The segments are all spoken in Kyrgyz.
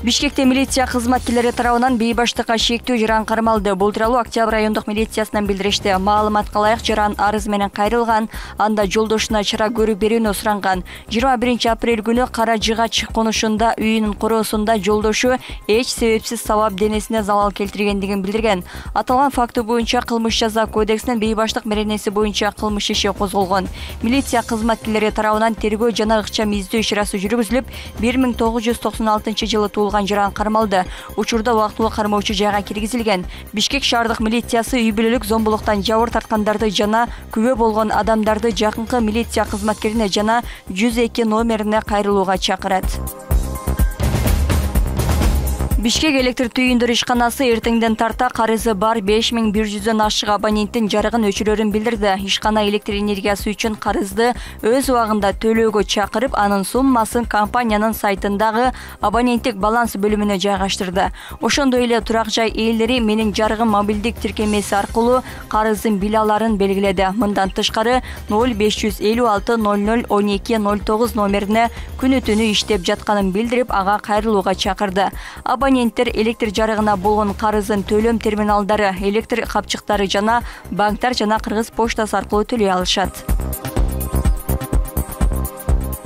Бишкекте милиция кызматкерлери тарабынан бейбаштыкка шектүү жаран кармалды. Бул тууралуу Октябрь райондук милициясынан билдиришти. Маалыматка ылайык жаран арыз менен кайрылган, анда жолдошуна чара көрүп берүүнү суранган. 21 апрель күнү Кара Жыгач конушунда үйүнүн короосунда жолдошу эч себепсиз сабап денесине залал келтиргендигин билдирген. Аталган факты боюнча кылмыш жаза кодексинин бейбаштык меренеси боюнча кылмыш иши козголгон. Милиция кызматкерлери тарабынан тергөө жана ыкчам издөө ишарасы жүргүзүлүп, 1996 жылы туулган жаран кармалды. Учурда убактылуу кармоочу жайга киргизилген. Бишкек шаардык милициясы үй бүлөлүк зомбулуктан жабыр тарткандарды жана күбө болгон адамдарды жакынкы милиция кызматкерине жана 102 номерине кайрылууга чакырат. Бишкек электр түйүндүр ишканасы эртеңден тарта карызы бар 5100дөн ашык абоненттин жарыгын өчүрөрүн билдирди. Ишкана электр энергиясы үчүн карызды өз убагында төлөөгө чакырып, анын суммасын компаниянын сайтындагы абоненттик баланс бөлүмүнө жайгаштырды. Ошондой эле турак жай ээлери менин жарыгым мобилдик тиркемеси аркылуу карыздын билаларын белгиледи. Мындан тышкары 0556 00 12 09 номерине күнү түнү иштеп жатканын билдирип, ага кайрылууга чакырды. Абоненттер электр жарыгына болгон карызын төлөм терминалдары, электр капчыктары жана банктар жана Кыргыз поштасы аркылуу төлөй алышат.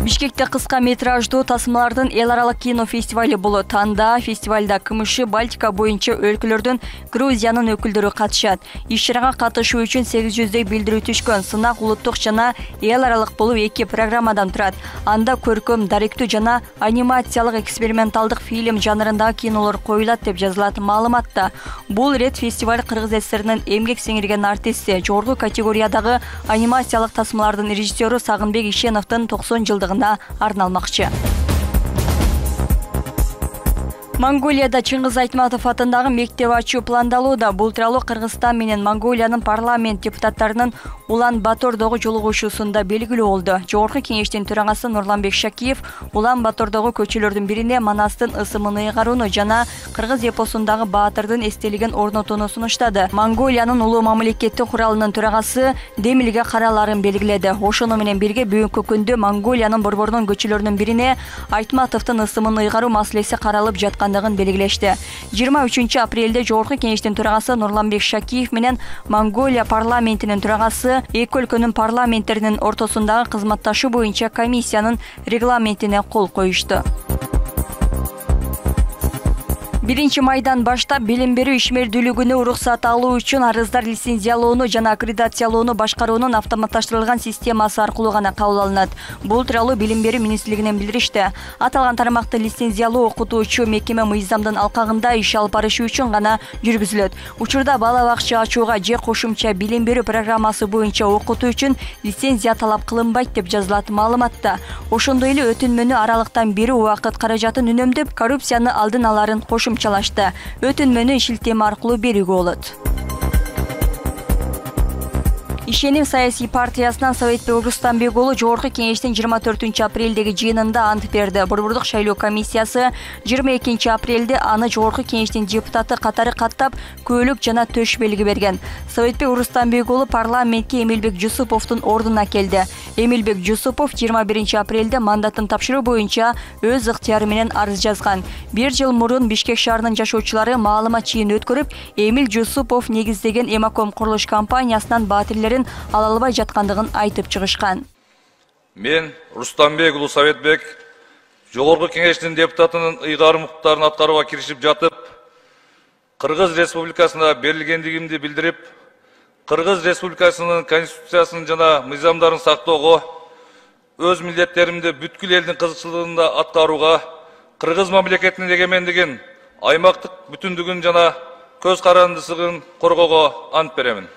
Бишкекте кыска метраждуу тасмалардын эл аралык кино фестивали болот. Анда фестивалда КМШ Балтика боюнча өлкөлөрдүн Грузиянын өкүлдөрү катышат. Иш-чарага катышуу үчүн 800дөй билдирүү түшкөн. Сынак улуттук жана эл аралык болуп 2 программадан турат. Анда көркөм, даректүү жана анимациялык эксперименталдык фильм жанрындагы кинолор коюлат деп жазылат маалыматта. Бул рет фестиваль Кыргыз ССРнын эмгек сиңирген артисти, жогорку категориядагы анимациялык тасмалардын режиссеру Сагынбек Ишеновдун 90 жылдыгына арналмакчы. Монголияда Чыңгыз Айтматов атындагы мектеп ачуу пландалууда. Бул тууралуу Кыргызстан менен Монголиянын парламент депутаттарынын Улан Батордогу жолугушуусунда белгилүү болду. Жогорку кеңештин төрагасы Нурланбек Шакиев Улан Батордогу көчөлөрдүн бирине Манастын ысымын ыйгарууну жана Кыргыз эпосундагы баатырдын эстелигин орнотууну сунуштады. Монголиянын улуу мамлекеттик куралынын төрагасы Демилге караларын белгиледи. Ошону менен бирге бүгүнкү күндө Монголиянын борборунун көчөлөрүнүн бирине Айтматовдун ысымын ыйгаруу маселеси каралып жаткандыгын белгилешти. 23 апрелде жогорку кеңештин төрагасы Нурланбек Шакиев менен Монголия парламентинин төрагасы эки өлкөнүн парламенттеринин ортосундагы кызматташуу боюнча комиссиянын регламентине кол коюшту. 1 майдан баштап билим берүү ишмердүүлүгүнө уруксат алуу үчүн арыздар лицензиялоону жана аккредитациялоону башкаруунун автоматташтырылган системасы аркылуу гана кабыл алынат. Бул тууралуу билим берүү министрлигинен билдиришти. Аталган тармакты лицензиялоо окутуучу мекеме мыйзамдын алкагында иш алып барышы үчүн гана жүргүзүлөт. Учурда бала бакча ачууга же кошумча билим берүү программасы боюнча окутуу үчүн лицензия талап кылынбайт деп жазылат маалыматта. Ошондой эле өтүнмөнү аралыктан бери убакыт каражатын үнөмдөп, коррупцияны алдын аларын кошумчалашты. Өтүнмөнү шилтеме аркылуу берүүгө болот. Ишеним саясий партиясынан Советбек Урустамбек уулу жогорку кеңештин 24 апрелдеги жыйынында ант берди. Борбордук шайлоо комиссиясы 22 апрелде аны жогорку кеңештин депутаты катары каттап, көөлүк жана төш белги берген. Советбек Урустамбек уулу парламентке Эмилбек Жусуповдун ордуна келди. Эмилбек Жусупов 21 апрелде мандатын тапшыруу боюнча өз ыктыяры менен арыз жазган. 1 жыл мурун Бишкек шаарынын жашоочулары маалымат жыйын өткөрүп, Эмил Жусупов негиздеген Эмаком курулуш компаниясынан баатирлерин ала албай жаткандыгын айтып чыгышкан. Мен Рустамбек уулу Советбек жогорку кеңештин депутатынын ыйгарым укуктарын аткарууга киришип жатып, Кыргыз Республикасына берилгендигимди билдирип, Кыргыз Республикасынын конституциясын жана мыйзамдарын сактоого, өз милдеттеримди бүткүл элдин кызыкчылыгында аткарууга, Кыргыз мамлекетинин эгемендигин, аймактык бүтүндүгүн жана көз карандысыгын коргоого ант беремин.